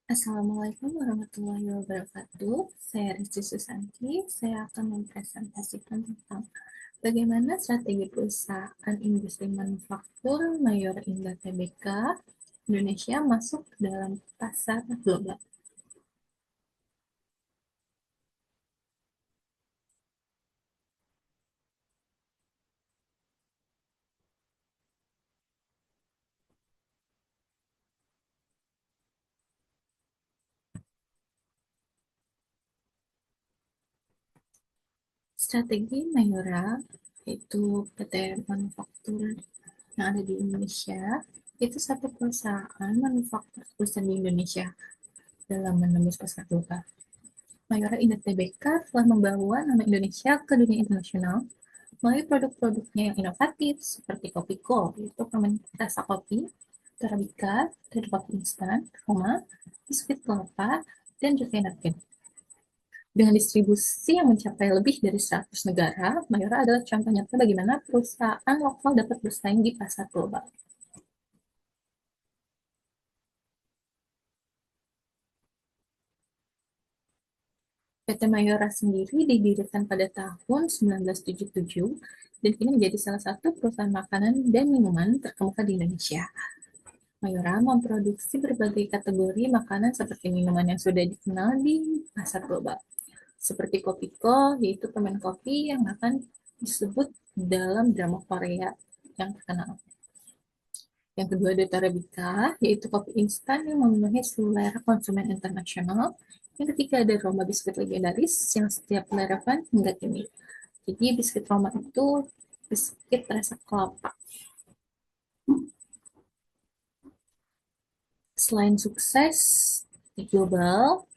Assalamualaikum warahmatullahi wabarakatuh. Saya Rizky Susanti. Saya akan mempresentasikan tentang bagaimana strategi perusahaan industri manufaktur Mayor Indah Tbk Indonesia masuk ke dalam pasar global. Strategi Mayora, yaitu PT Manufaktur yang ada di Indonesia, itu satu perusahaan manufaktur terbesar di Indonesia dalam menembus pasar global. Mayora Indah Tbk telah membawa nama Indonesia ke dunia internasional melalui produk-produknya yang inovatif seperti Kopiko, yaitu rasa kopi, Arabica, dan kopi instan, Roma, biskuit kelapa, dan juga napkin. Dengan distribusi yang mencapai lebih dari 100 negara, Mayora adalah contoh nyata bagaimana perusahaan lokal dapat bersaing di pasar global. PT Mayora sendiri didirikan pada tahun 1977 dan kini menjadi salah satu perusahaan makanan dan minuman terkemuka di Indonesia. Mayora memproduksi berbagai kategori makanan seperti minuman yang sudah dikenal di pasar global, seperti Kopiko, yaitu permen kopi yang akan disebut dalam drama Korea yang terkenal. Yang kedua ada Arabica, yaitu kopi instan yang memenuhi selera konsumen internasional. Yang ketiga ada Roma biskuit legendaris yang setiap relevan hingga kini. Jadi biskuit Roma itu biskuit rasa kelapa. Selain sukses di global,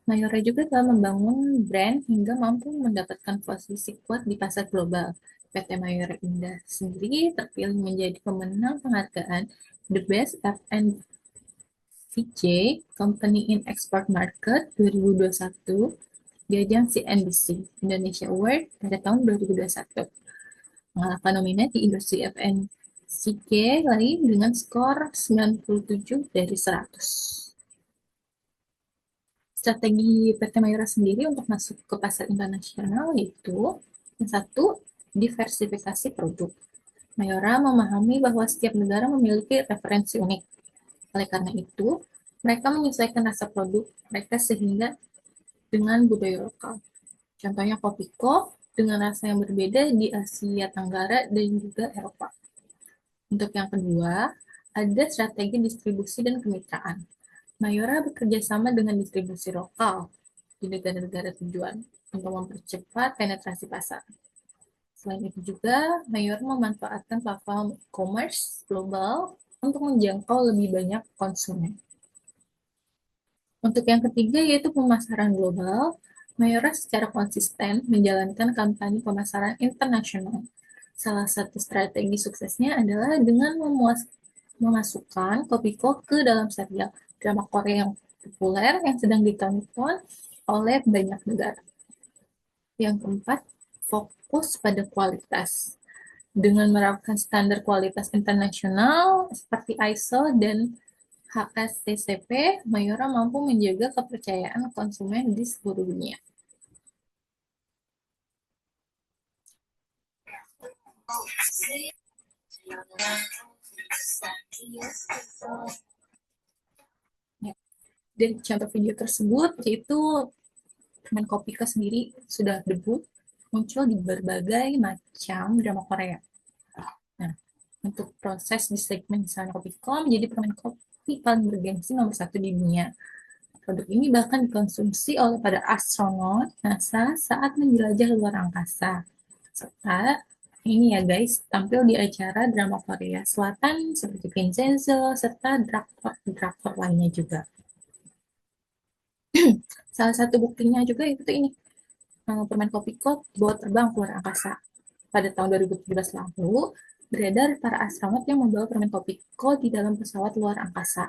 Mayora juga telah membangun brand hingga mampu mendapatkan posisi kuat di pasar global. PT Mayora Indah sendiri terpilih menjadi pemenang penghargaan The Best FMCG Company in Export Market 2021 di ajang CNBC Indonesia Award pada tahun 2021. Mengalahkan nominasi di industri FMCG lain dengan skor 97 dari 100. Strategi PT Mayora sendiri untuk masuk ke pasar internasional yaitu yang satu, diversifikasi produk. Mayora memahami bahwa setiap negara memiliki referensi unik. Oleh karena itu, mereka menyesuaikan rasa produk mereka sehingga dengan budaya lokal. Contohnya Kopiko dengan rasa yang berbeda di Asia Tenggara dan juga Eropa. Untuk yang kedua, ada strategi distribusi dan kemitraan. Mayora bekerja sama dengan distribusi lokal di negara-negara tujuan untuk mempercepat penetrasi pasar. Selain itu juga, Mayora memanfaatkan platform e-commerce global untuk menjangkau lebih banyak konsumen. Untuk yang ketiga yaitu pemasaran global, Mayora secara konsisten menjalankan kampanye pemasaran internasional. Salah satu strategi suksesnya adalah dengan memasukkan Kopiko ke dalam serial drama Korea yang populer yang sedang ditonton oleh banyak negara. Yang keempat, fokus pada kualitas. Dengan menerapkan standar kualitas internasional seperti ISO dan HACCP, Mayora mampu menjaga kepercayaan konsumen di seluruh dunia. Ya. Dan contoh video tersebut yaitu teman Kopika sendiri sudah debut muncul di berbagai macam drama Korea. Nah, untuk proses di segmen misalnya Kopiko menjadi permen kopi paling bergengsi nomor satu di dunia. Produk ini bahkan dikonsumsi oleh para astronot NASA saat menjelajah luar angkasa. Serta ini ya guys, tampil di acara drama Korea Selatan seperti Vincenzo serta drakor lainnya juga. Salah satu buktinya juga itu ini permen Kopiko bawa terbang ke luar angkasa. Pada tahun 2017 lalu, beredar para astronot yang membawa permen Kopiko di dalam pesawat luar angkasa.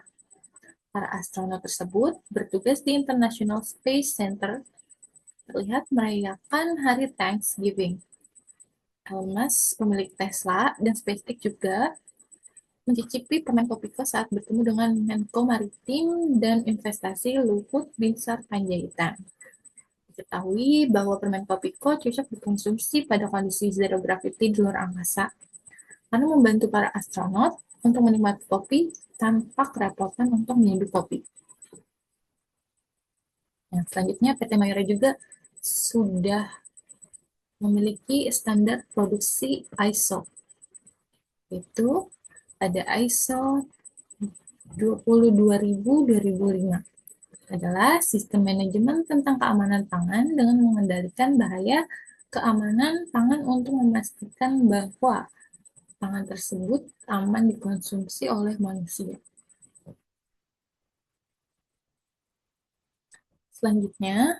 Para astronot tersebut bertugas di International Space Center terlihat merayakan hari Thanksgiving. Elon Musk, pemilik Tesla dan SpaceX juga mencicipi permen Kopiko saat bertemu dengan Menko Maritim dan Investasi Luhut Binsar Panjaitan. Diketahui bahwa permen Kopiko cocok dikonsumsi pada kondisi zero gravity di luar angkasa karena membantu para astronot untuk menikmati kopi tanpa kerepotan untuk menyeduh kopi. Nah, selanjutnya PT Mayora juga sudah memiliki standar produksi ISO. Itu ada ISO 22000-2005 adalah sistem manajemen tentang keamanan pangan dengan mengendalikan bahaya keamanan pangan untuk memastikan bahwa pangan tersebut aman dikonsumsi oleh manusia. Selanjutnya,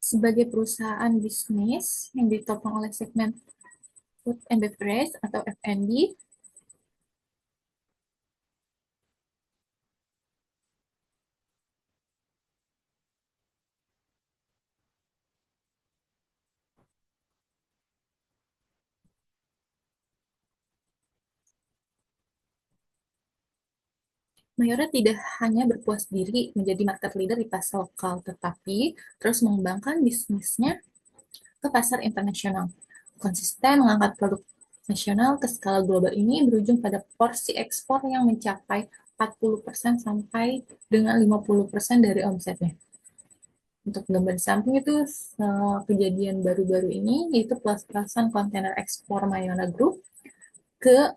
sebagai perusahaan bisnis yang ditopang oleh segmen Food and Beverage atau F&B, Mayora tidak hanya berpuas diri menjadi market leader di pasar lokal, tetapi terus mengembangkan bisnisnya ke pasar internasional. Konsisten mengangkat produk nasional ke skala global ini berujung pada porsi ekspor yang mencapai 40% sampai dengan 50% dari omsetnya. Untuk gambar samping itu kejadian baru-baru ini yaitu plus-plusan kontainer ekspor Mayora Group ke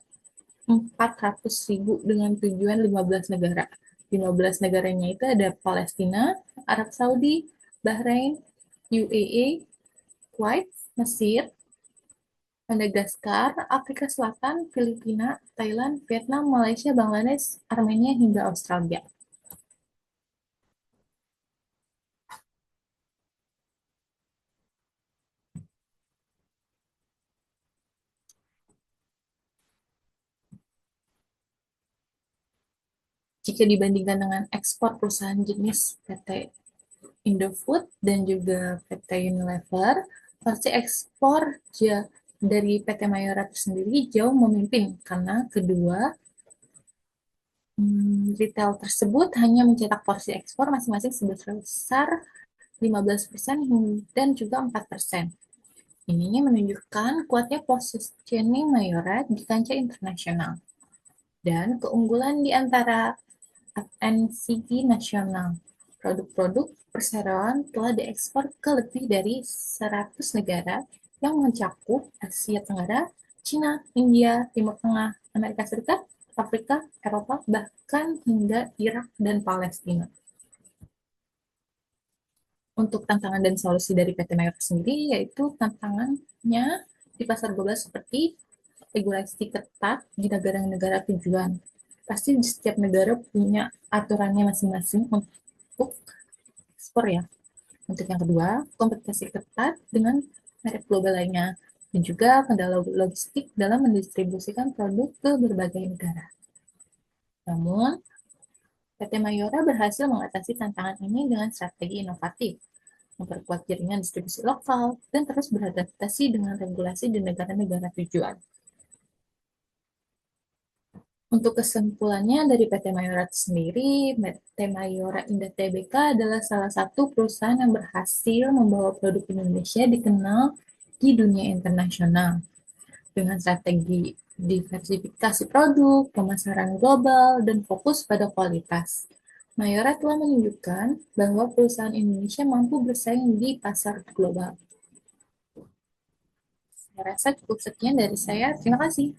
400.000 dengan tujuan 15 negara. 15 negaranya itu ada Palestina, Arab Saudi, Bahrain, UAE, Kuwait, Mesir, Madagaskar, Afrika Selatan, Filipina, Thailand, Vietnam, Malaysia, Bangladesh, Armenia, hingga Australia. Jika dibandingkan dengan ekspor perusahaan jenis PT Indofood dan juga PT Unilever, pasti ekspor dari PT Mayora sendiri jauh memimpin karena kedua retail tersebut hanya mencetak porsi ekspor masing-masing sebesar 15% dan juga 4%. Ini menunjukkan kuatnya positioning Mayora di kancah internasional dan keunggulan di antara FMCG nasional. Produk-produk perseroan telah diekspor ke lebih dari 100 negara yang mencakup Asia Tenggara, Cina, India, Timur Tengah, Amerika Serikat, Afrika, Eropa, bahkan hingga Irak dan Palestina. Untuk tantangan dan solusi dari PT Mayora sendiri, yaitu tantangannya di pasar global seperti regulasi ketat di negara-negara tujuan. Pasti di setiap negara punya aturannya masing-masing untuk ekspor ya. Untuk yang kedua, kompetisi ketat dengan merek global lainnya, dan juga kendala logistik dalam mendistribusikan produk ke berbagai negara. Namun, PT Mayora berhasil mengatasi tantangan ini dengan strategi inovatif, memperkuat jaringan distribusi lokal, dan terus beradaptasi dengan regulasi di negara-negara tujuan. Untuk kesimpulannya dari PT Mayora sendiri, PT Mayora Indah Tbk adalah salah satu perusahaan yang berhasil membawa produk Indonesia dikenal di dunia internasional dengan strategi diversifikasi produk, pemasaran global, dan fokus pada kualitas. Mayora telah menunjukkan bahwa perusahaan Indonesia mampu bersaing di pasar global. Saya rasa cukup sekian dari saya. Terima kasih.